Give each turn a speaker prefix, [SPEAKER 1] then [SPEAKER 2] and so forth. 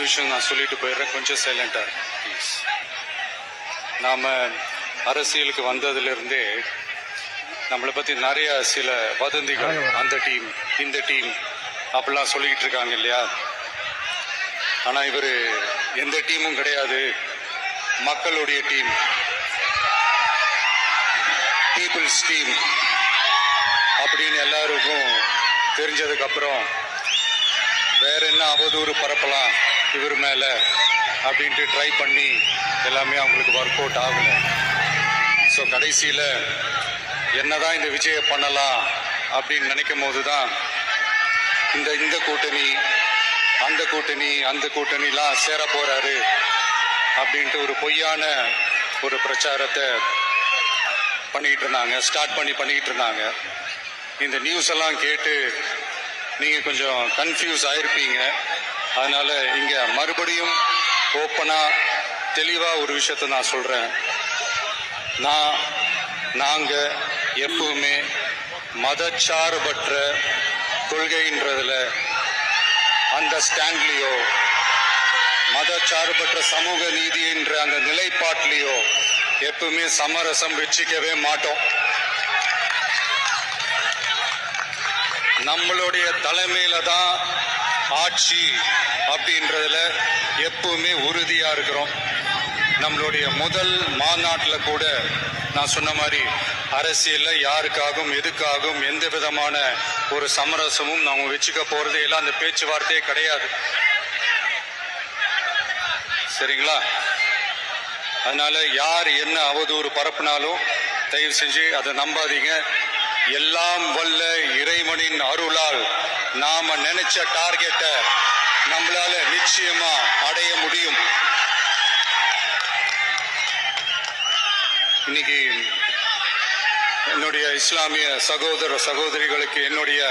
[SPEAKER 1] விஷயம் நான் சொல்லிட்டு போயிடுறேன், கொஞ்சம் சைலண்டா ப்ளீஸ். நாம அரசியலுக்கு வந்ததிலிருந்தே நம்மளை பத்தி நிறைய சில வதந்திகள், அந்த டீம் இந்த டீம் அப்படிலாம் சொல்லிக்கிட்டு இருக்காங்க இல்லையா. ஆனா இவர் எந்த டீமும் கிடையாது, மக்களுடைய டீம், பீப்புள்ஸ் டீம் அப்படின்னு எல்லாருக்கும் தெரிஞ்சதுக்கு அப்புறம் வேற என்ன அவதூறு பரப்பலாம் இவர் மேல அப்படின்ட்டு ட்ரை பண்ணி எல்லாமே அவங்களுக்கு ஒர்க் அவுட் ஆகல. ஸோ கடைசியில என்னதான் இந்த விஜய பண்ணலாம் அப்படின்னு நினைக்கும் போதுதான் இந்த கூட்டணி அந்த கூட்டணிலாம் சேர போறாரு அப்படின்ட்டு ஒரு பொய்யான ஒரு பிரச்சாரத்தை பண்ணிட்டு இருந்தாங்க. இந்த நியூஸ் எல்லாம் கேட்டு நீங்க கொஞ்சம் கன்ஃபியூஸ் ஆயிருப்பீங்க. அதனால இங்க மறுபடியும் ஓப்பனா தெளிவா ஒரு விஷயத்தை நான் சொல்றேன். நாங்க எப்பவுமே மதச்சார்பற்ற கொள்கைன்றதுல, அந்த ஸ்டாண்ட்லயோ, மதச்சார்பற்ற சமூக நீதி என்ற அந்த நிலைப்பாட்டிலேயோ எப்பவுமே சமரசம் வச்சுக்கவே மாட்டோம். நம்மளுடைய தலைமையில தான் ஆட்சி அப்படின்றதுல எப்பவுமே உறுதியா இருக்கிறோம். நம்மளுடைய முதல் மாநாட்டில் கூட நான் சொன்ன மாதிரி அரசியல்ல யாருக்காகவும் எதுக்காகவும் எந்த விதமான ஒரு சமரசமும் நாம வச்சுக்க போறதே இல்லை, அந்த பேச்சுவார்த்தையே கிடையாது. சரிங்களா? அதனால யார் என்ன அவதூறு பரப்புனாலும் தயவு செஞ்சு அதை நம்பாதீங்க. எல்லாம் வல்ல இறைவனின் அருளால் நாம நினைச்ச டார்கெட்டை நம்மளால நிச்சயமா அடைய முடியும். இன்னைக்கு என்னுடைய இஸ்லாமிய சகோதர சகோதரிகளுக்கு என்னுடைய